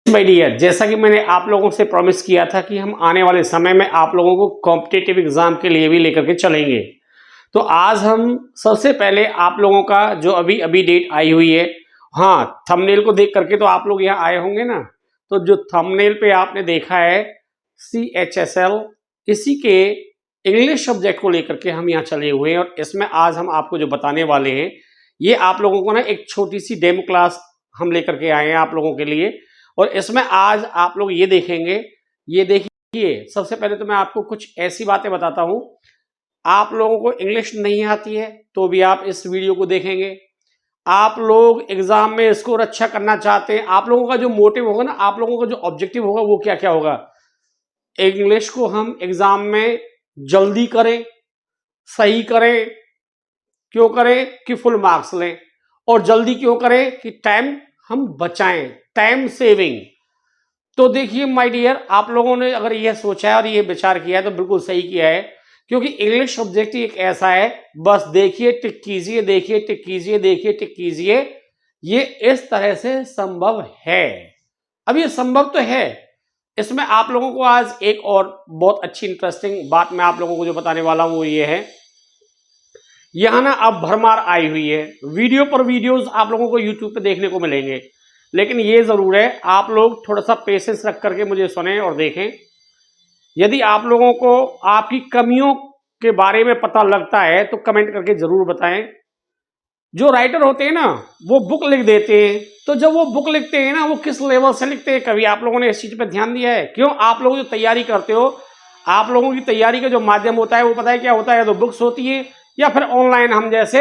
My dear, जैसा कि मैंने आप लोगों से प्रॉमिस किया था कि हम आने वाले समय में आप लोगों को कॉम्पिटिटिव एग्जाम के लिए भी लेकर के चलेंगे। तो आज हम सबसे पहले आप लोगों का जो अभी अभी डेट आई हुई है, हाँ, थंबनेल को देख करके तो आप लोग यहाँ आए होंगे ना। तो जो थंबनेल पे आपने देखा है CHSL, इसी के इंग्लिश सब्जेक्ट को लेकर के हम यहाँ चले हुए हैं। और इसमें आज हम आपको जो बताने वाले हैं, ये आप लोगों को ना एक छोटी सी डेमो क्लास हम लेकर के आए हैं आप लोगों के लिए। और इसमें आज आप लोग ये देखेंगे, ये देखिए, सबसे पहले तो मैं आपको कुछ ऐसी बातें बताता हूं। आप लोगों को इंग्लिश नहीं आती है तो भी आप इस वीडियो को देखेंगे। आप लोग एग्जाम में स्कोर अच्छा करना चाहते हैं, आप लोगों का जो मोटिव होगा ना, आप लोगों का जो ऑब्जेक्टिव होगा वो क्या क्या होगा, इंग्लिश को हम एग्जाम में जल्दी करें, सही करें। क्यों करें कि फुल मार्क्स लें। और जल्दी क्यों करें कि टाइम हम बचाएं, टाइम सेविंग। तो देखिए माय डियर, आप लोगों ने अगर यह सोचा है और ये विचार किया है तो बिल्कुल सही किया है, क्योंकि इंग्लिश सब्जेक्ट ही एक ऐसा है, बस देखिए टिक कीजिए, देखिए टिक कीजिए, देखिए टिक कीजिए, ये इस तरह से संभव है। अब ये संभव तो है। इसमें आप लोगों को आज एक और बहुत अच्छी इंटरेस्टिंग बात मैं आप लोगों को जो बताने वाला हूं वो ये है, यहां ना अब भरमार आई हुई है, वीडियो पर वीडियोस आप लोगों को यूट्यूब पे देखने को मिलेंगे। लेकिन ये जरूर है, आप लोग थोड़ा सा पेशेंस रख करके मुझे सुने और देखें। यदि आप लोगों को आपकी कमियों के बारे में पता लगता है तो कमेंट करके जरूर बताएं। जो राइटर होते हैं ना, वो बुक लिख देते हैं, तो जब वो बुक लिखते हैं ना, वो किस लेवल से लिखते हैं, कभी आप लोगों ने इस चीज पर ध्यान दिया है? क्यों आप लोग जो तैयारी करते हो, आप लोगों की तैयारी का जो माध्यम होता है वो पता है क्या होता है? तो बुक्स होती है, या फिर ऑनलाइन हम जैसे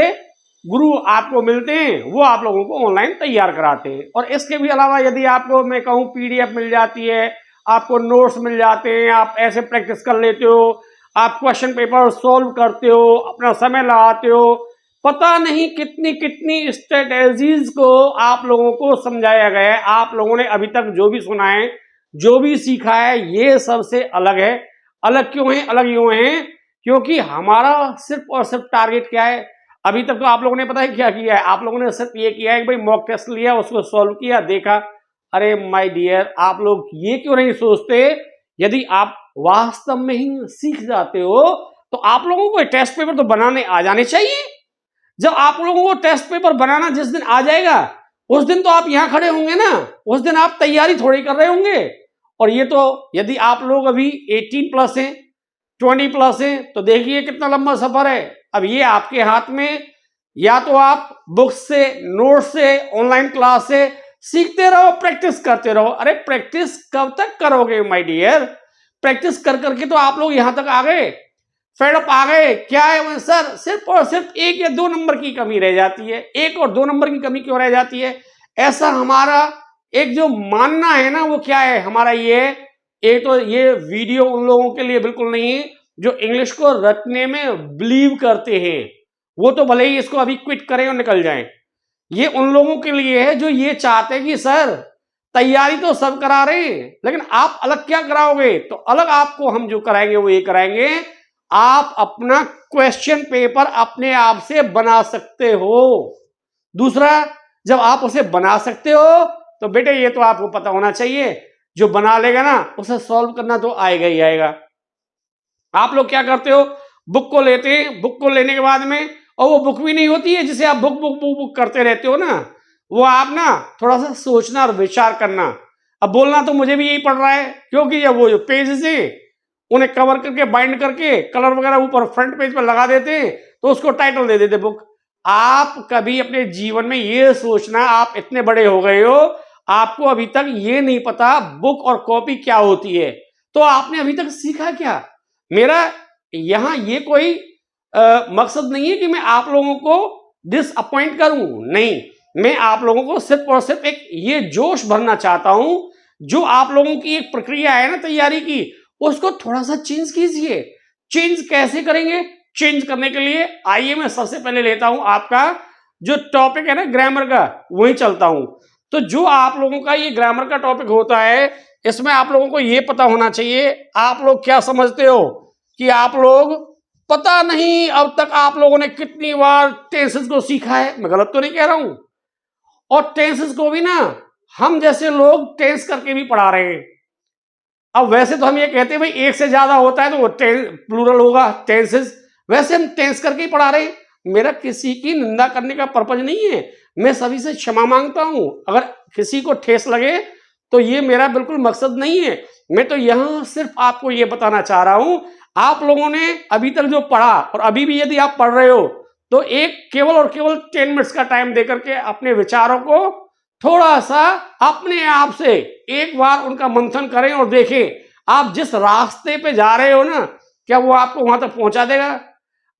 गुरु आपको मिलते हैं, वो आप लोगों को ऑनलाइन तैयार कराते हैं। और इसके भी अलावा यदि आपको मैं कहूँ PDF मिल जाती है, आपको नोट्स मिल जाते हैं, आप ऐसे प्रैक्टिस कर लेते हो, आप क्वेश्चन पेपर सोल्व करते हो, अपना समय लगाते हो, पता नहीं कितनी कितनी स्ट्रेटेजीज को आप लोगों को समझाया गया है। आप लोगों ने अभी तक जो भी सुना है, जो भी सीखा है, ये सबसे अलग है। अलग क्यों है? अलग यूं है क्योंकि हमारा सिर्फ और सिर्फ टारगेट क्या है? अभी तक तो आप लोगों ने पता है क्या किया है? आप लोगों ने सिर्फ ये किया है कि भाई मॉक टेस्ट लिया, उसको सॉल्व किया, देखा। अरे माय डियर, आप लोग ये क्यों नहीं सोचते, यदि आप वास्तव में ही सीख जाते हो तो आप लोगों को टेस्ट पेपर तो बनाने आ जाने चाहिए। जब आप लोगों को टेस्ट पेपर बनाना जिस दिन आ जाएगा, उस दिन तो आप यहां खड़े होंगे ना, उस दिन आप तैयारी थोड़ी कर रहे होंगे। और ये तो यदि आप लोग अभी 18 प्लस हैं, 20 प्लस हैं, तो देखिए कितना लंबा सफर है। अब ये आपके हाथ में, या तो आप बुक्स से, नोट से, ऑनलाइन क्लास से सीखते रहो, प्रैक्टिस करते रहो। अरे प्रैक्टिस कब तक करोगे माय डियर? प्रैक्टिस कर करके तो आप लोग यहां तक आ गए, फेड अप आ गए। क्या है सर? सिर्फ और सिर्फ 1 या 2 नंबर की कमी रह जाती है। 1 और 2 नंबर की कमी क्यों रह जाती है? ऐसा हमारा एक जो मानना है ना, वो क्या है हमारा? ये एक तो ये वीडियो उन लोगों के लिए बिल्कुल नहीं है जो इंग्लिश को रटने में बिलीव करते हैं। वो तो भले ही इसको अभी क्विट करें और निकल जाएं। ये उन लोगों के लिए है जो ये चाहते हैं कि सर तैयारी तो सब करा रहे हैं, लेकिन आप अलग क्या कराओगे? तो अलग आपको हम जो कराएंगे वो ये कराएंगे, आप अपना क्वेश्चन पेपर अपने आप से बना सकते हो। दूसरा, जब आप उसे बना सकते हो तो बेटे ये तो आपको पता होना चाहिए, जो बना लेगा ना उसे सॉल्व करना तो आएगा ही आएगा। आप लोग क्या करते हो? बुक को लेते हैं, बुक को लेने के बाद में, और वो बुक भी नहीं होती है जिसे आप बुक बुक बुक बुक करते रहते हो ना, वो आप ना थोड़ा सा सोचना और विचार करना। अब बोलना तो मुझे भी यही पड़ रहा है, क्योंकि ये वो जो पेजेस हैं उन्हें कवर करके, बाइंड करके, कलर वगैरह ऊपर फ्रंट पेज पर लगा देते हैं, तो उसको टाइटल दे देते बुक। आप कभी अपने जीवन में ये सोचना, आप इतने बड़े हो गए हो, आपको अभी तक ये नहीं पता बुक और कॉपी क्या होती है, तो आपने अभी तक सीखा क्या? मेरा यहां ये कोई मकसद नहीं है कि मैं आप लोगों को डिसअपॉइंट करूं, नहीं, मैं आप लोगों को सिर्फ और सिर्फ एक ये जोश भरना चाहता हूं। जो आप लोगों की एक प्रक्रिया है ना तैयारी की, उसको थोड़ा सा चेंज कीजिए। चेंज कैसे करेंगे? चेंज करने के लिए आइए मैं सबसे पहले लेता हूं आपका जो टॉपिक है ना ग्रामर का, वही चलता हूं। तो जो आप लोगों का ये ग्रामर का टॉपिक होता है, इसमें आप लोगों को ये पता होना चाहिए, आप लोग क्या समझते हो कि आप लोग, पता नहीं अब तक आप लोगों ने कितनी बार टेंसेस को सीखा है, मैं गलत तो नहीं कह रहा हूं। और टेंसेस को भी ना हम जैसे लोग टेंस करके भी पढ़ा रहे हैं। अब वैसे तो हम ये कहते हैं भाई एक से ज्यादा होता है तो वो प्लूरल होगा, टेंसेस। वैसे हम टेंस करके ही पढ़ा रहे हैं। मेरा किसी की निंदा करने का पर्पज नहीं है, मैं सभी से क्षमा मांगता हूं। अगर किसी को ठेस लगे तो ये मेरा बिल्कुल मकसद नहीं है। मैं तो यहां सिर्फ आपको ये बताना चाह रहा हूं, आप लोगों ने अभी तक जो पढ़ा और अभी भी यदि आप पढ़ रहे हो तो एक केवल और केवल 10 मिनट्स का टाइम देकर के अपने विचारों को थोड़ा सा अपने आप से एक बार उनका मंथन करें और देखें आप जिस रास्ते पे जा रहे हो ना, क्या वो आपको वहां तक पहुंचा देगा?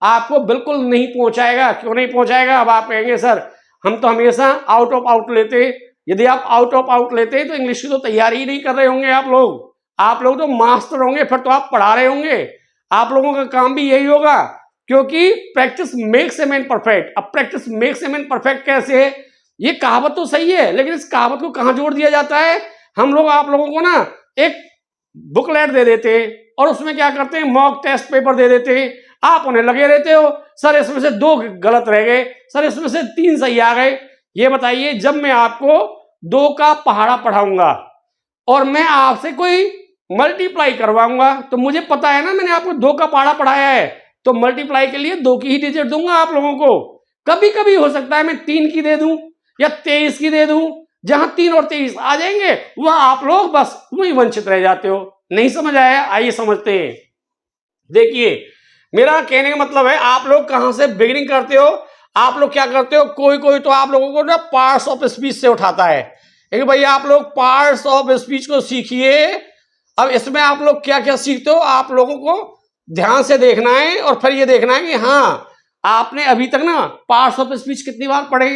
आपको बिल्कुल नहीं पहुंचाएगा। क्यों नहीं पहुंचाएगा? अब आप कहेंगे सर हम तो हमेशा आउट ऑफ आउट लेते हैं। यदि आप आउट ऑफ आउट लेते हैं तो इंग्लिश की तो तैयारी ही नहीं कर रहे होंगे आप लोग तो मास्टर होंगे, फिर तो आप पढ़ा रहे होंगे। आप लोगों का काम भी यही होगा, क्योंकि practice makes a man perfect. अब practice makes a man perfect कैसे है? ये कहावत तो सही है, लेकिन इस कहावत को कहां जोड़ दिया जाता है? हम लोग आप लोगों को ना एक बुकलेट दे देते हैं और उसमें क्या करते हैं, मॉक टेस्ट पेपर दे देते हैं। आप उन्हें लगे रहते हो, सर इसमें से 2 गलत रह गए, सर इसमें से 3 सही आ गए। ये बताइए, जब मैं आपको 2 का पहाड़ा पढ़ाऊंगा और मैं आपसे कोई मल्टीप्लाई करवाऊंगा तो मुझे पता है ना मैंने आपको 2 का पहाड़ा पढ़ाया है, तो मल्टीप्लाई के लिए 2 की ही डिजिट दूंगा आप लोगों को। कभी कभी हो सकता है मैं 3 की दे दूं या 23 की दे दूं। जहां 3 और 23 आ जाएंगे वह आप लोग बस वही वंचित रह जाते हो। नहीं समझ आया? आइए समझते हैं। देखिए, मेरा कहने का मतलब है आप लोग कहां से बिगिनिंग करते हो। आप लोग क्या करते हो, कोई कोई तो आप लोगों को ना पार्ट्स ऑफ स्पीच से उठाता है कि भाई आप लोग पार्ट्स ऑफ स्पीच को सीखिए। अब इसमें आप लोग क्या क्या सीखते हो, आप लोगों को ध्यान से देखना है और फिर ये देखना है कि हाँ आपने अभी तक ना पार्ट्स ऑफ स्पीच कितनी बार पढ़े।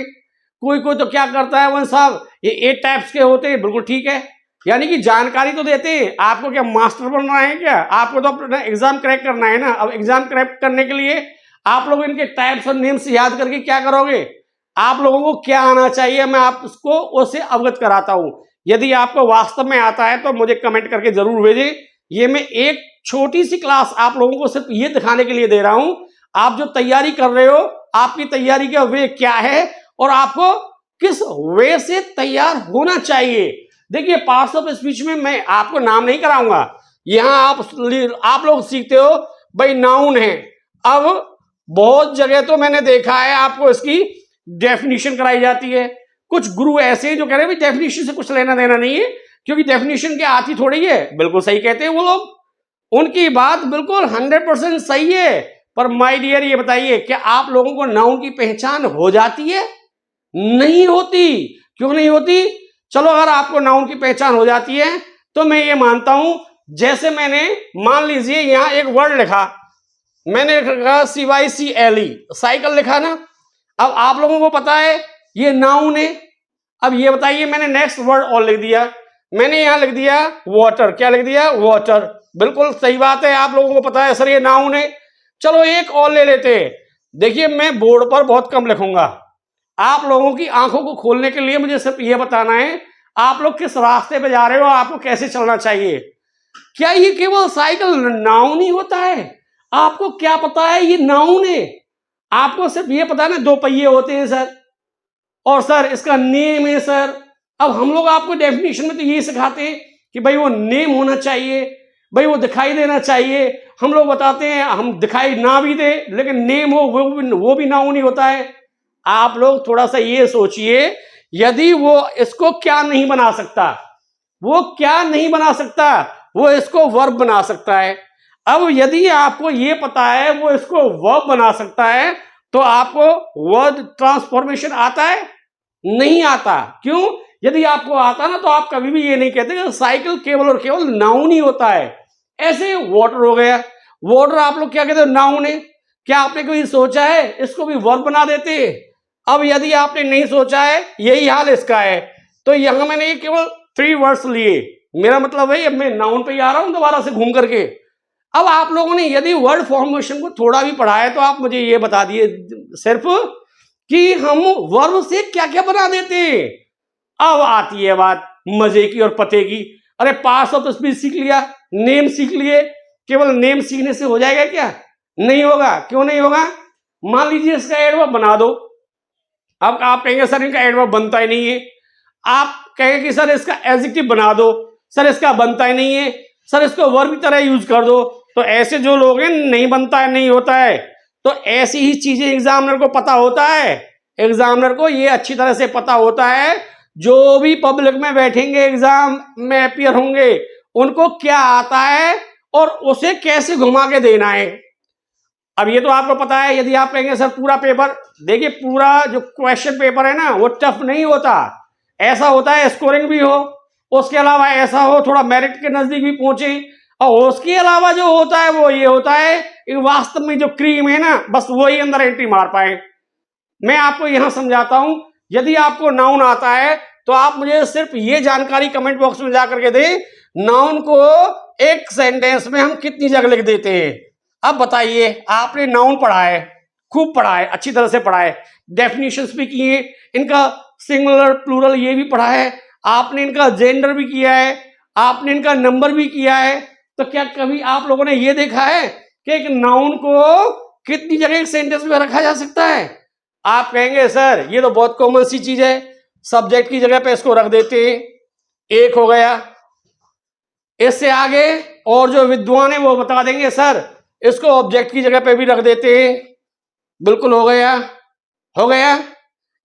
कोई कोई तो क्या करता है, वन साहब ये 8 टाइप्स के होते हैं, बिल्कुल ठीक है, यानी कि जानकारी तो देते हैं। आपको क्या मास्टर बनना है क्या? आपको तो अपना एग्जाम क्रैक करना है ना। अब एग्जाम क्रैक करने के लिए आप लोग इनके टाइप्स और नेम्स याद करके क्या करोगे? आप लोगों को क्या आना चाहिए मैं आप उसको उससे अवगत कराता हूं। यदि आपको वास्तव में आता है तो मुझे कमेंट करके जरूर भेजें। ये मैं एक छोटी सी क्लास आप लोगों को सिर्फ ये दिखाने के लिए दे रहा हूं, आप जो तैयारी कर रहे हो आपकी तैयारी का वे क्या है और आपको किस वे से तैयार होना चाहिए। देखिए, पार्ट्स ऑफ स्पीच में मैं आपको नाम नहीं कराऊंगा। यहां आप लोग सीखते हो भाई नाउन है। अब बहुत जगह तो मैंने देखा है आपको इसकी डेफिनेशन कराई जाती है। कुछ गुरु ऐसे हैं जो कह रहे हैं भाई डेफिनेशन से कुछ लेना देना नहीं है, क्योंकि डेफिनेशन के आती थोड़ी है। बिल्कुल सही कहते हैं वो लोग, उनकी बात बिल्कुल 100% सही है। पर माय डियर ये बताइए, क्या आप लोगों को नाउन की पहचान हो जाती है? नहीं होती। क्यों नहीं होती? चलो, अगर आपको नाउन की पहचान हो जाती है तो मैं ये मानता हूं, जैसे मैंने मान लीजिए यहां एक वर्ड लिखा, मैंने लिखा CYCLE, साइकिल लिखा ना। अब आप लोगों को पता है ये नाउन है। अब ये बताइए, मैंने नेक्स्ट वर्ड और लिख दिया, मैंने यहां लिख दिया वाटर। क्या लिख दिया? वाटर। बिल्कुल सही बात है, आप लोगों को पता है सर ये नाउन है। चलो एक और ले लेते हैं। देखिए, मैं बोर्ड पर बहुत कम लिखूंगा, आप लोगों की आंखों को खोलने के लिए मुझे सिर्फ यह बताना है आप लोग किस रास्ते पे जा रहे हो, आपको कैसे चलना चाहिए। क्या ये केवल साइकिल नाउन ही होता है? आपको क्या पता है ये नाउन है? आपको सिर्फ ये पता है ना 2 पहिए होते हैं सर, और सर इसका नेम है सर। अब हम लोग आपको डेफिनेशन में तो यही सिखाते हैं कि भाई वो नेम होना चाहिए, भाई वो दिखाई देना चाहिए। हम लोग बताते हैं हम दिखाई ना भी दे लेकिन नेम हो वो भी नाउन ही होता है। आप लोग थोड़ा सा ये सोचिए, यदि वो इसको क्या नहीं बना सकता, वो क्या नहीं बना सकता, वो इसको वर्ब बना सकता है। अब यदि आपको ये पता है वो इसको वर्ब बना सकता है तो आपको वर्ड ट्रांसफॉर्मेशन आता है? नहीं आता। क्यों? यदि आपको आता ना तो आप कभी भी ये नहीं कहते कि साइकिल केवल और केवल नाउन ही होता है। ऐसे वाटर हो गया, वाटर आप लोग क्या कहते हो? नाउन है। क्या आपने कभी सोचा है इसको भी वर्ब बना देते? अब यदि आपने नहीं सोचा है, यही हाल इसका है। तो यहां मैंने केवल 3 वर्ड्स लिए, मेरा मतलब है अब मैं नाउन पे ही आ रहा हूं दोबारा से घूम करके। अब आप लोगों ने यदि वर्ड फॉर्मेशन को थोड़ा भी पढ़ा है तो आप मुझे ये बता दिए सिर्फ कि हम वर्ब से क्या क्या बना देते हैं। अब आती है बात मजे की और पते की। अरे पार्ट्स ऑफ स्पीच सीख लिया, नेम सीख लिए, केवल नेम सीखने से हो जाएगा क्या? नहीं होगा। क्यों नहीं होगा? मान लीजिए इसका एडवर्ब बना दो। अब आप कहेंगे सर इनका एडवर्ब बनता ही नहीं है। आप कहेंगे कि सर इसका एडजेक्टिव बना दो, सर इसका बनता ही नहीं है, सर इसको वर्ब की तरह यूज कर दो। तो ऐसे जो लोग हैं नहीं बनता है, नहीं होता है। तो ऐसी ही चीजें एग्जामिनर को पता होता है, एग्जामिनर को ये अच्छी तरह से पता होता है, जो भी पब्लिक में बैठेंगे एग्जाम में अपियर होंगे उनको क्या आता है और उसे कैसे घुमा के देना है। अब ये तो आपको पता है। यदि आप कहेंगे सर पूरा पेपर, देखिए पूरा जो क्वेश्चन पेपर है ना वो टफ नहीं होता, ऐसा होता है स्कोरिंग भी हो, उसके अलावा ऐसा हो थोड़ा मेरिट के नजदीक भी पहुंचे, और उसके अलावा जो होता है वो ये होता है कि वास्तव में जो क्रीम है ना बस वही अंदर एंट्री मार पाए। मैं आपको यहां समझाता हूं, यदि आपको नाउन आता है तो आप मुझे सिर्फ ये जानकारी कमेंट बॉक्स में जाकर के दें, नाउन को एक सेंटेंस में हम कितनी जगह लिख देते हैं। अब बताइए, आपने नाउन पढ़ा है, खूब पढ़ा है, अच्छी तरह से पढ़ा है, डेफिनेशंस भी किए, इनका सिंगुलर प्लूरल ये भी पढ़ा है, आपने इनका जेंडर भी किया है, आपने इनका नंबर भी किया है। तो क्या कभी आप लोगों ने ये देखा है कि एक नाउन को कितनी जगह एक सेंटेंस में रखा जा सकता है? आप कहेंगे सर ये तो बहुत कॉमन सी चीज है, सब्जेक्ट की जगह पे इसको रख देते हैं, एक हो गया। इससे आगे और जो विद्वान है वो बता देंगे सर इसको ऑब्जेक्ट की जगह पे भी रख देते हैं, बिल्कुल हो गया, हो गया।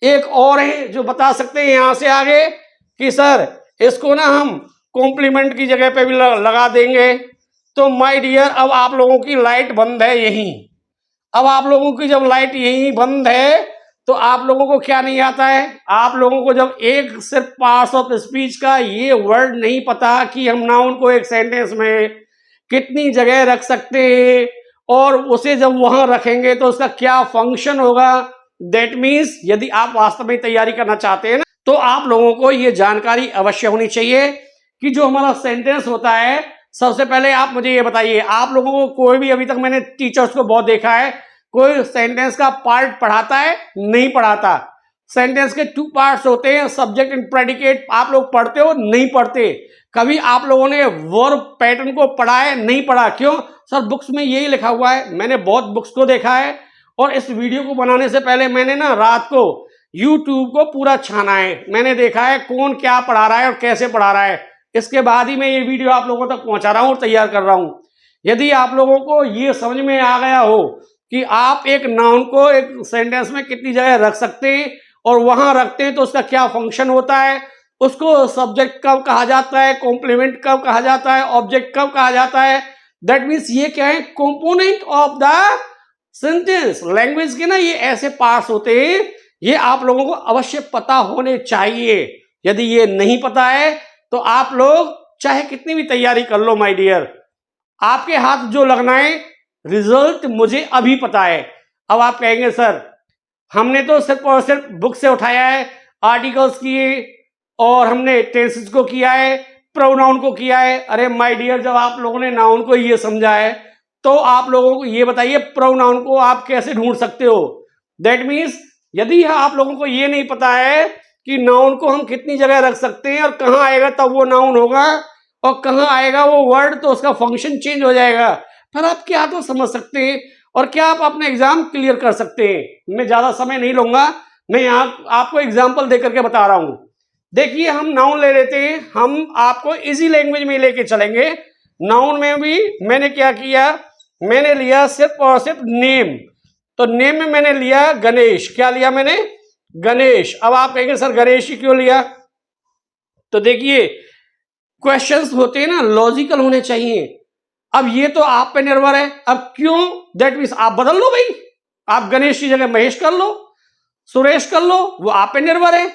एक और है जो बता सकते हैं यहां से आगे कि सर इसको ना हम कॉम्प्लीमेंट की जगह पे भी लगा देंगे। तो माय डियर, अब आप लोगों की लाइट बंद है यहीं, अब आप लोगों की जब लाइट यहीं बंद है तो आप लोगों को क्या नहीं आता है, आप लोगों को जब एक सिर्फ पार्ट्स ऑफ स्पीच का ये वर्ड नहीं पता कि हम नाउन को एक सेंटेंस में कितनी जगह रख सकते हैं और उसे जब वहां रखेंगे तो उसका क्या फंक्शन होगा। दैट मीन्स यदि आप वास्तव में तैयारी करना चाहते हैं ना तो आप लोगों को ये जानकारी अवश्य होनी चाहिए कि जो हमारा सेंटेंस होता है, सबसे पहले आप मुझे ये बताइए, आप लोगों को कोई भी, अभी तक मैंने टीचर्स को बहुत देखा है, कोई सेंटेंस का पार्ट पढ़ाता है? नहीं पढ़ाता। सेंटेंस के 2 पार्ट्स होते हैं, सब्जेक्ट एंड प्रेडिकेट। आप लोग पढ़ते हो? नहीं पढ़ते। कभी आप लोगों ने वर्ब पैटर्न को पढ़ा है? नहीं पढ़ा। क्यों सर? बुक्स में यही लिखा हुआ है। मैंने बहुत बुक्स को देखा है और इस वीडियो को बनाने से पहले मैंने ना रात को यूट्यूब को पूरा छाना है, मैंने देखा है कौन क्या पढ़ा रहा है और कैसे पढ़ा रहा है। इसके बाद ही मैं ये वीडियो आप लोगों तक पहुंचा रहा हूं और तैयार कर रहा हूं। यदि आप लोगों को ये समझ में आ गया हो कि आप एक नाउन को एक सेंटेंस में कितनी जगह रख सकते हैं और वहां रखते हैं तो उसका क्या फंक्शन होता है, उसको सब्जेक्ट कब कहा जाता है, कॉम्प्लीमेंट कब कहा जाता है, ऑब्जेक्ट कब कहा जाता है, दैट मीन्स ये क्या है, component of the sentence. Language के ना ये ऐसे पार्ट्स होते हैं, ये आप लोगों को अवश्य पता होने चाहिए। यदि ये नहीं पता है तो आप लोग चाहे कितनी भी तैयारी कर लो माय डियर, आपके हाथ जो लगना है रिजल्ट मुझे अभी पता है। अब आप कहेंगे सर हमने तो सिर्फ और सिर्फ बुक से उठाया है, आर्टिकल्स किए और हमने टेंसेस को किया है, प्रोनाउन को किया है। अरे माय डियर, जब आप लोगों ने नाउन को ये समझा है तो आप लोगों को ये बताइए प्रोनाउन को आप कैसे ढूंढ सकते हो। दैट मीन्स यदि आप लोगों को ये नहीं पता है कि नाउन को हम कितनी जगह रख सकते हैं और कहाँ आएगा तब वो नाउन होगा और कहाँ आएगा वो वर्ड, तो उसका फंक्शन चेंज हो जाएगा, फिर आप क्या तो समझ सकते हैं और क्या आप अपने एग्जाम क्लियर कर सकते हैं। मैं ज्यादा समय नहीं लूंगा, मैं यहाँ आपको एग्जाम्पल दे करके बता रहा हूँ। देखिए हम नाउन ले लेते हैं, हम आपको इजी लैंग्वेज में लेके चलेंगे। नाउन में भी मैंने क्या किया, मैंने लिया सिर्फ और सिर्फ नेम। तो नेम में मैंने लिया गणेश। क्या लिया मैंने? गणेश। अब आप कहेंगे सर गणेश ही क्यों लिया? तो देखिए क्वेश्चंस होते हैं ना लॉजिकल होने चाहिए। अब ये तो आप पे निर्भर है, अब क्यों, दैट मीन्स आप बदल लो भाई, आप गणेश की जगह महेश कर लो, सुरेश कर लो, वो आप पे निर्भर है।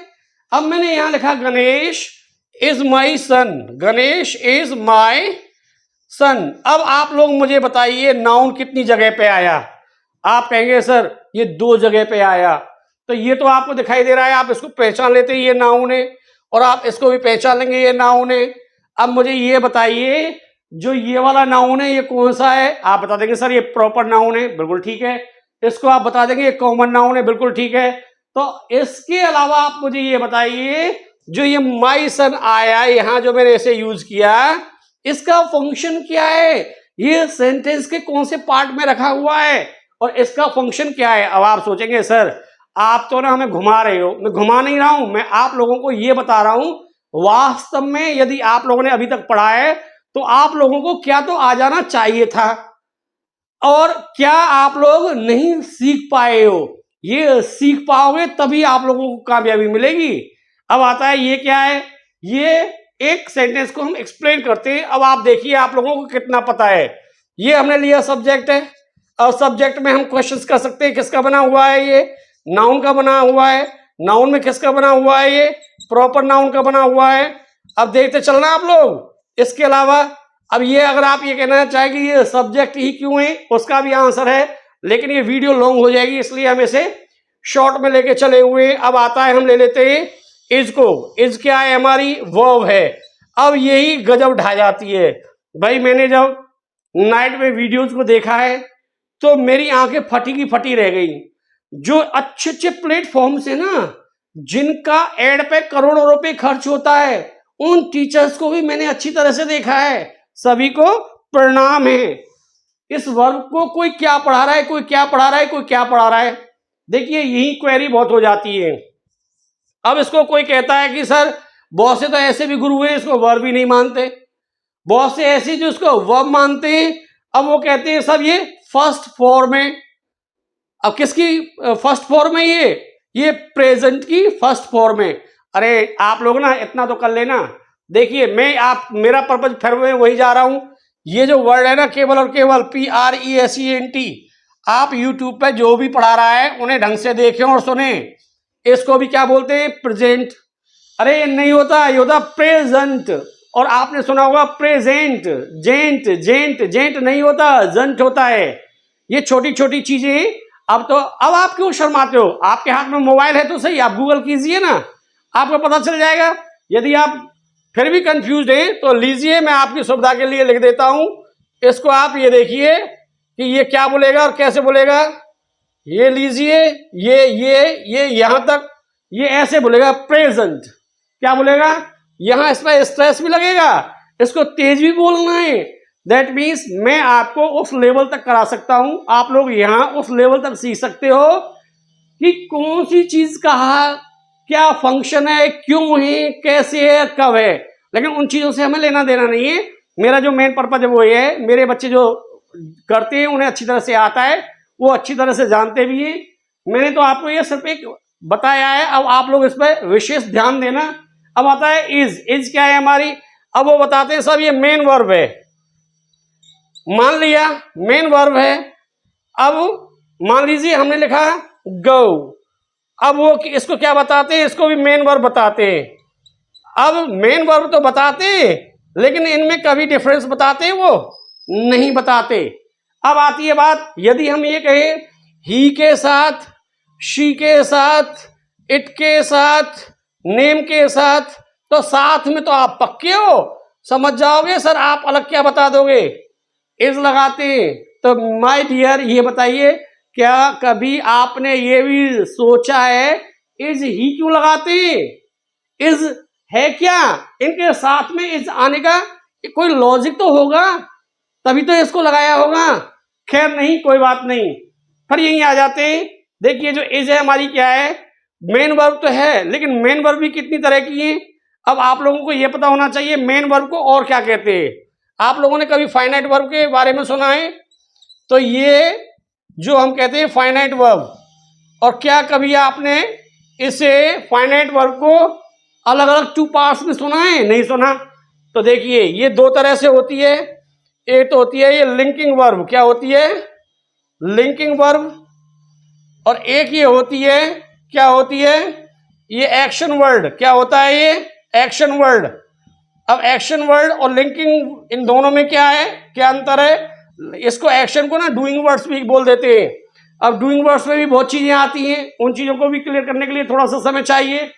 अब मैंने यहां लिखा Ganesh is my son, Ganesh is my son. अब आप लोग मुझे बताइए नाउन कितनी जगह पे आया? आप कहेंगे सर ये 2 जगह पे आया। तो ये तो आपको दिखाई दे रहा है, आप इसको पहचान लेते हैं ये नाउन है, और आप इसको भी पहचान लेंगे ये नाउन है। अब मुझे ये बताइए जो ये वाला नाउन है ये कौन सा है? आप बता देंगे सर ये प्रॉपर नाउन है, बिल्कुल ठीक है। इसको आप बता देंगे ये कॉमन नाउन है, बिल्कुल ठीक है। तो इसके अलावा आप मुझे ये बताइए जो ये माई सन आया यहां जो मैंने इसे यूज किया, इसका फंक्शन क्या है, ये सेंटेंस के कौन से पार्ट में रखा हुआ है और इसका फंक्शन क्या है? अब आप सोचेंगे सर आप तो ना हमें घुमा रहे हो। मैं घुमा नहीं रहा हूं, मैं आप लोगों को ये बता रहा हूं वास्तव में यदि आप लोगों ने अभी तक पढ़ा है तो आप लोगों को क्या तो आ जाना चाहिए था, और क्या आप लोग नहीं सीख पाए हो। ये सीख पाओगे तभी आप लोगों को कामयाबी मिलेगी। अब आता है ये क्या है, ये एक सेंटेंस को हम एक्सप्लेन करते हैं। अब आप देखिए आप लोगों को कितना पता है। ये हमने लिया सब्जेक्ट है, और सब्जेक्ट में हम क्वेश्चंस कर सकते हैं किसका बना हुआ है, ये नाउन का बना हुआ है। नाउन में किसका बना हुआ है, ये प्रॉपर नाउन का बना हुआ है। अब देखते चलना आप लोग। इसके अलावा अब ये अगर आप ये कहना चाहें कि ये सब्जेक्ट ही क्यों है, उसका भी आंसर है, लेकिन ये वीडियो लॉन्ग हो जाएगी इसलिए हम इसे शॉर्ट में लेके चले हुए हैं। अब आता है हम ले लेते हैं इज को। इज क्या है, हमारी वर्ब है। अब यही गजब ढा जाती है भाई। मैंने जब नाइट में वीडियोज को देखा है तो मेरी आंखें फटी की फटी रह गई। जो अच्छे अच्छे प्लेटफॉर्म से ना, जिनका एड पे करोड़ों रुपए खर्च होता है, उन टीचर्स को भी मैंने अच्छी तरह से देखा है। सभी को प्रणाम है। इस वर्ग को कोई क्या पढ़ा रहा है, कोई क्या पढ़ा रहा है, कोई क्या पढ़ा रहा है। देखिए यही क्वेरी बहुत हो जाती है। अब इसको कोई कहता है कि सर बहुत से तो ऐसे भी गुरु हैं इसको वर्ब भी नहीं मानते, बहुत से ऐसे जो इसको वर्ब मानते हैं। अब वो कहते हैं सब ये फर्स्ट फॉर्म है। अब किसकी फर्स्ट फॉर्म है, ये प्रेजेंट की फर्स्ट फॉर्म है। अरे आप लोग ना इतना तो कर लेना। देखिए मैं आप मेरा पर्पज फिर मैं वही जा रहा हूं। ये जो वर्ड है ना केवल और केवल PRESENT, आप यूट्यूब पे जो भी पढ़ा रहा है उन्हें ढंग से देखें और सुने। इसको भी क्या बोलते हैं, प्रेजेंट। अरे ये नहीं होता, ये होता प्रेजेंट। और आपने सुना होगा प्रेजेंट, जेंट, जेंट, जेंट नहीं होता, जंट होता है। ये छोटी छोटी चीजें। अब आप क्यों शर्माते हो, आपके हाथ में मोबाइल है तो सही, आप गूगल कीजिए ना, आपको पता चल जाएगा। यदि आप फिर भी कंफ्यूज हैं तो लीजिए, मैं आपकी सुविधा के लिए लिख देता हूं। इसको आप ये देखिए कि ये क्या बोलेगा और कैसे बोलेगा। ये लीजिए, ये यहां तक ये ऐसे बोलेगा प्रेजेंट। क्या बोलेगा, यहां इस पर स्ट्रेस भी लगेगा, इसको तेज भी बोलना है। दैट मीन्स मैं आपको उस लेवल तक करा सकता हूं, आप लोग यहां उस लेवल तक सीख सकते हो कि कौन सी चीज कहा, क्या फंक्शन है, क्यों है, कैसे है, कब है। लेकिन उन चीजों से हमें लेना देना नहीं है। मेरा जो मेन पर्पज है वो ये है, मेरे बच्चे जो करते हैं उन्हें अच्छी तरह से आता है, वो अच्छी तरह से जानते भी हैं। मैंने तो आपको ये सिर्फ एक बताया है, अब आप लोग इस पर विशेष ध्यान देना। अब आता है इज। इज क्या है हमारी, अब वो बताते हैं सब ये मेन वर्ब है। मान लिया मेन वर्ब है। अब मान लीजिए हमने लिखा गो। अब वो इसको क्या बताते हैं, इसको भी मेन वर्ब बताते हैं। अब मेन वर्ब तो बताते हैं, लेकिन इनमें कभी डिफरेंस बताते हैं वो नहीं बताते। अब आती है बात, यदि हम ये कहें ही के साथ, शी के साथ, इट के साथ, नेम के साथ, तो साथ में तो आप पक्के हो, समझ जाओगे। सर आप अलग क्या बता दोगे, इज लगाते हैं। तो माय डियर ये बताइए, क्या कभी आपने ये भी सोचा है इज ही क्यों लगाते हैं, इज है क्या, इनके साथ में इज आने का कोई लॉजिक तो होगा, तभी तो इसको लगाया होगा। खैर नहीं, कोई बात नहीं, फिर यहीं आ जाते हैं। देखिए जो इज है हमारी क्या है, मेन वर्ब तो है, लेकिन मेन वर्ब भी कितनी तरह की है। अब आप लोगों को यह पता होना चाहिए मेन वर्ब को और क्या कहते हैं। आप लोगों ने कभी फाइनाइट वर्ब के बारे में सुना है, तो ये जो हम कहते हैं फाइनाइट वर्ब, और क्या कभी आपने इसे फाइनाइट वर्ब को अलग अलग टू पार्ट्स में सुना है, नहीं सुना। तो देखिए ये दो तरह से होती है। एक तो होती है ये लिंकिंग वर्ब, क्या होती है, लिंकिंग वर्ब। और एक ये होती है, क्या होती है, ये एक्शन वर्ड। क्या होता है ये, एक्शन वर्ड। अब एक्शन वर्ड और लिंकिंग, इन दोनों में क्या है, क्या अंतर है। इसको एक्शन को ना डूइंग वर्ड्स भी बोल देते हैं। अब डूइंग वर्ड्स में भी बहुत चीजें आती हैं, उन चीजों को भी क्लियर करने के लिए थोड़ा सा समय चाहिए।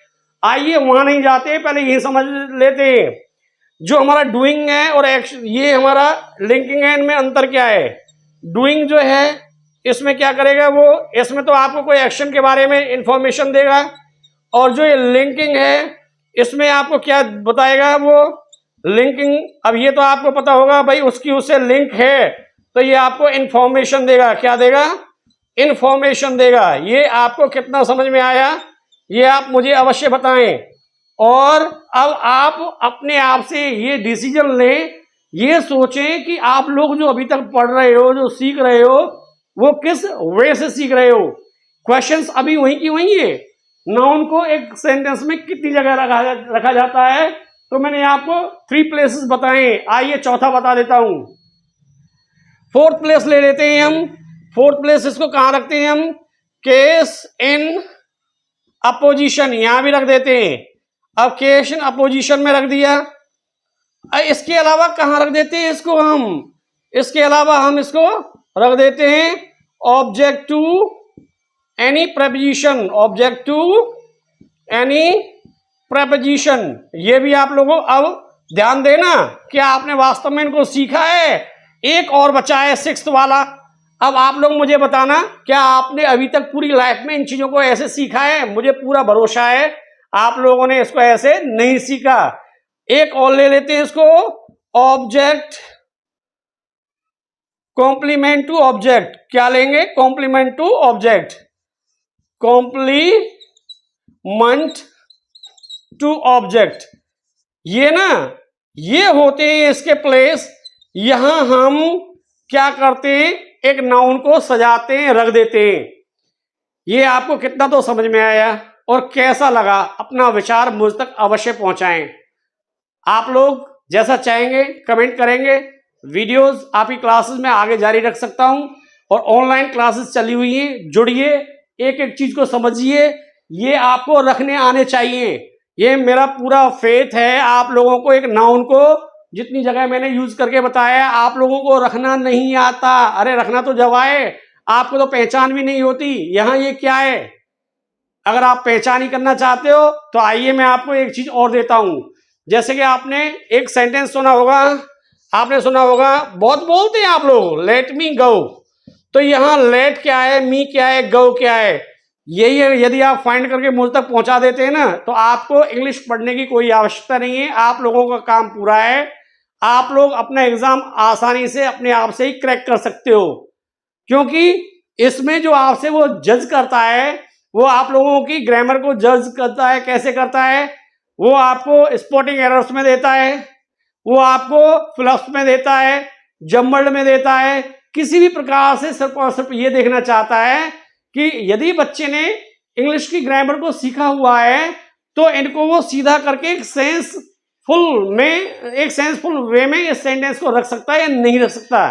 आइए वहां नहीं जाते, पहले ये समझ लेते हैं जो हमारा डूइंग है और एक्शन, ये हमारा लिंकिंग है, इनमें अंतर क्या है। डूइंग जो है इसमें क्या करेगा वो, इसमें तो आपको कोई एक्शन के बारे में इंफॉर्मेशन देगा, और जो ये लिंकिंग है इसमें आपको क्या बताएगा वो लिंकिंग। अब ये तो आपको पता होगा भाई, उसकी उससे लिंक है तो ये आपको इंफॉर्मेशन देगा। क्या देगा, इंफॉर्मेशन देगा। ये आपको कितना समझ में आया, ये आप मुझे अवश्य बताएं। और अब आप अपने आप से ये डिसीजन लें, ये सोचें कि आप लोग जो अभी तक पढ़ रहे हो, जो सीख रहे हो, वो किस वे से सीख रहे हो। क्वेश्चंस अभी वहीं की वहीं है। नाउन को एक सेंटेंस में कितनी जगह रखा जाता है, तो मैंने आपको 3 प्लेसेस बताए। आइए चौथा बता देता हूं। 4th प्लेस ले लेते हैं हम। 4th प्लेस इसको कहां रखते हैं हम? केस इन अपोजिशन, यहां भी रख देते हैं। अब केस इन अपोजिशन में रख दिया। इसके अलावा कहां रख देते हैं इसको हम? इसके अलावा हम इसको रख देते हैं object to any proposition, object to any proposition. ये भी आप लोगों अब ध्यान देना, क्या आपने वास्तव में इनको सीखा है? एक और बचा है 6th वाला। अब आप लोग मुझे बताना, क्या आपने अभी तक पूरी लाइफ में इन चीजों को ऐसे सीखा है? मुझे पूरा भरोसा है आप लोगों ने इसको ऐसे नहीं सीखा। एक और ले लेते हैं इसको, ऑब्जेक्ट कॉम्प्लीमेंट टू ऑब्जेक्ट। क्या लेंगे? Complement to object, complement to object. ये ना, ये होते हैं इसके प्लेस। यहां हम क्या करते हैं? एक नाउन को सजाते हैं, रख देते हैं। ये आपको कितना तो समझ में आया और कैसा लगा, अपना विचार मुझ तक अवश्य पहुंचाएं। आप लोग जैसा चाहेंगे कमेंट करेंगे। वीडियोस आपकी क्लासेस में आगे जारी रख सकता हूं, और ऑनलाइन क्लासेस चली हुई हैं, जुड़िए, एक एक चीज को समझिए। ये आपको रखने आने चाहिए, ये मेरा पूरा फेथ है। आप लोगों को एक नाउन को जितनी जगह मैंने यूज करके बताया, आप लोगों को रखना नहीं आता। अरे रखना तो जब आए, आपको तो पहचान भी नहीं होती यहां ये क्या है। अगर आप पहचान ही करना चाहते हो तो आइए मैं आपको एक चीज और देता हूं। जैसे कि आपने एक सेंटेंस सुना होगा, आपने सुना होगा, बहुत बोलते हैं आप लोग, लेट मी गो। तो यहाँ लेट क्या है, मी क्या है, गो क्या है, यही है। यदि आप फाइंड करके मुझ तक पहुंचा देते हैं ना, तो आपको इंग्लिश पढ़ने की कोई आवश्यकता नहीं है। आप लोगों का काम पूरा है। आप लोग अपना एग्जाम आसानी से अपने आप से ही क्रैक कर सकते हो, क्योंकि इसमें जो आपसे वो जज करता है, वो आप लोगों की ग्रामर को जज करता है। कैसे करता है? वो आपको स्पॉटिंग एरर्स में देता है, वो आपको फ्लफ्स में देता है, जम्बल्ड में देता है। किसी भी प्रकार से सिर्फ और सिर्फ ये देखना चाहता है कि यदि बच्चे ने इंग्लिश की ग्रामर को सीखा हुआ है, तो इनको वो सीधा करके एक सेंसफुल वे में इस सेंटेंस को रख सकता है या नहीं रख सकता।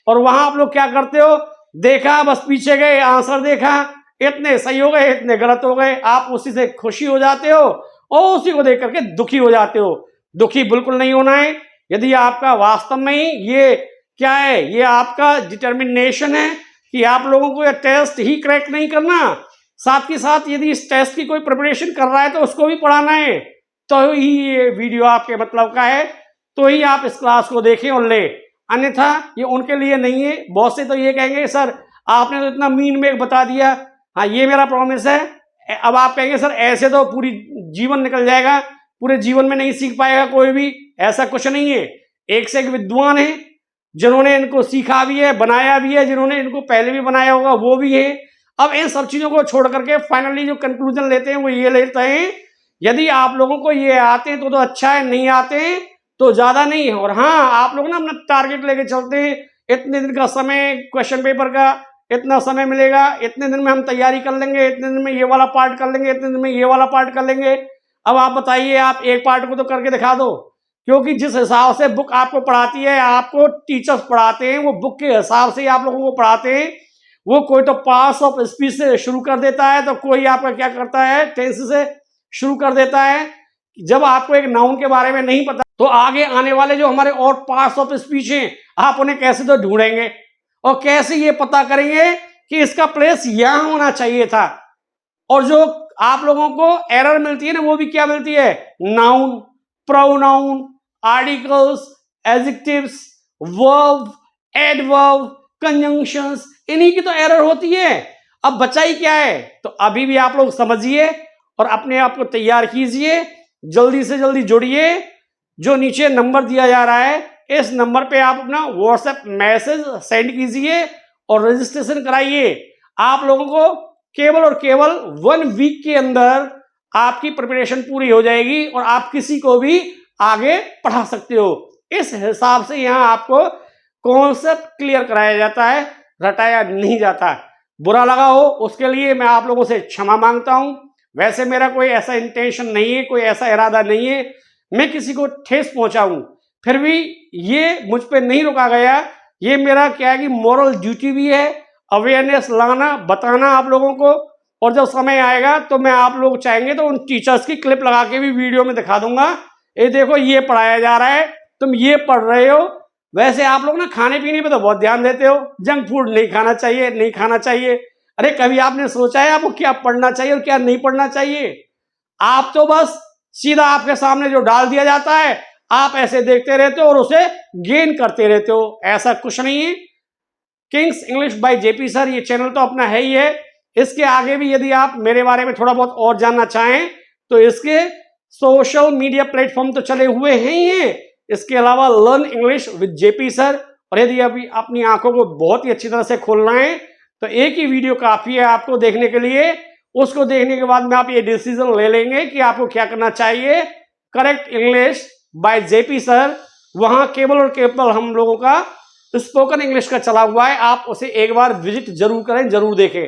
और वहां आप लोग क्या करते हो? देखा, बस पीछे गए, आंसर देखा, इतने सही हो गए, इतने गलत हो गए, आप उसी से खुशी हो जाते हो और उसी को देख करके दुखी हो जाते हो। दुखी बिल्कुल नहीं होना है। यदि आपका वास्तव में ही ये क्या है, ये आपका डिटर्मिनेशन है कि आप लोगों को ये टेस्ट ही क्रैक नहीं करना, साथ के साथ यदि इस टेस्ट की कोई प्रिपरेशन कर रहा है तो उसको भी पढ़ाना है, तो ही ये वीडियो आपके मतलब का है, तो ही आप इस क्लास को देखें और ले। अन्यथा ये उनके लिए नहीं है। बहुत से तो ये कहेंगे सर आपने तो इतना मीन में बता दिया। हाँ, ये मेरा प्रॉमिस है। अब आप कहेंगे सर ऐसे तो पूरी जीवन निकल जाएगा, पूरे जीवन में नहीं सीख पाएगा कोई भी। ऐसा कुछ नहीं है। एक से एक विद्वान है जिन्होंने इनको सीखा भी है, बनाया भी है, जिन्होंने इनको पहले भी बनाया होगा वो भी है। अब इन सब चीजों को छोड़ करके फाइनली जो कंक्लूजन लेते हैं वो ये लेते हैं, यदि आप लोगों को ये आते हैं तो अच्छा है, नहीं आते हैं तो ज्यादा नहीं है। और हाँ, आप लोग ना अपना टारगेट लेके चलते हैं, इतने दिन का समय क्वेश्चन पेपर का, इतना समय मिलेगा, इतने दिन में हम तैयारी कर लेंगे, इतने दिन में ये वाला पार्ट कर लेंगे, इतने दिन में ये वाला पार्ट कर लेंगे। अब आप बताइए, आप एक पार्ट को तो करके दिखा दो, क्योंकि जिस हिसाब से बुक आपको पढ़ाती है, आपको टीचर्स पढ़ाते हैं, वो बुक के हिसाब से ही आप लोगों को पढ़ाते हैं। वो कोई तो पार्ट्स ऑफ स्पीच से शुरू कर देता है, तो कोई आपका क्या करता है, टेंस से शुरू कर देता है। जब आपको एक नाउन के बारे में नहीं पता, तो आगे आने वाले जो हमारे और पार्ट्स ऑफ स्पीच हैं, आप उन्हें कैसे तो ढूंढेंगे और कैसे ये पता करेंगे कि इसका प्लेस यहां होना चाहिए था। और जो आप लोगों को एरर मिलती है ना, वो भी क्या मिलती है? Noun, pronoun, articles, adjectives, verb, adverb, conjunctions, इन्हीं की तो एरर होती है। अब बचा ही क्या है? तो अभी भी आप लोग समझिए और अपने आप को तैयार कीजिए, जल्दी से जल्दी जुड़िए। जो नीचे नंबर दिया जा रहा है, इस नंबर पे आप अपना व्हाट्सएप मैसेज सेंड कीजिए और रजिस्ट्रेशन कराइए। आप लोगों को केवल और केवल 1 वीक के अंदर आपकी प्रिपरेशन पूरी हो जाएगी और आप किसी को भी आगे पढ़ा सकते हो। इस हिसाब से यहाँ आपको कॉन्सेप्ट क्लियर कराया जाता है, रटाया नहीं जाता। बुरा लगा हो उसके लिए मैं आप लोगों से क्षमा मांगता हूं। वैसे मेरा कोई ऐसा इंटेंशन नहीं है, कोई ऐसा इरादा नहीं है मैं किसी को ठेस पहुंचाऊं, फिर भी ये मुझ पे नहीं रुका गया। ये मेरा क्या है कि मॉरल ड्यूटी भी है, अवेयरनेस लाना, बताना आप लोगों को। और जब समय आएगा तो मैं आप लोग चाहेंगे तो उन टीचर्स की क्लिप लगा के भी वीडियो में दिखा दूंगा, ये देखो ये पढ़ाया जा रहा है, तुम ये पढ़ रहे हो। वैसे आप लोग ना खाने पीने पे तो बहुत ध्यान देते हो, जंक फूड नहीं खाना चाहिए, नहीं खाना चाहिए। अरे कभी आपने सोचा है आपको क्या पढ़ना चाहिए और क्या नहीं पढ़ना चाहिए? आप तो बस सीधा आपके सामने जो डाल दिया जाता है आप ऐसे देखते रहते हो और उसे गेन करते रहते हो, ऐसा कुछ नहीं है। Kings English by JP sir ये चैनल तो अपना है ही है। इसके आगे भी यदि आप मेरे बारे में थोड़ा बहुत और जानना चाहें तो इसके सोशल मीडिया प्लेटफॉर्म तो चले हुए हैं ही हैं। इसके अलावा learn English with JP sir, और यदि अभी अपनी आंखों को बहुत ही अच्छी तरह से खोलना है तो एक ही वीडियो काफी है आपको देखने के लिए। उसको देखने के बाद में आप ये डिसीजन ले लेंगे कि आपको क्या करना चाहिए। Correct English by JP sir, वहां केवल और केवल हम लोगों का स्पोकन इंग्लिश का चला हुआ है, आप उसे एक बार विजिट जरूर करें, जरूर देखें।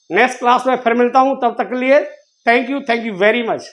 नेक्स्ट क्लास में फिर मिलता हूं, तब तक के लिए थैंक यू वेरी मच।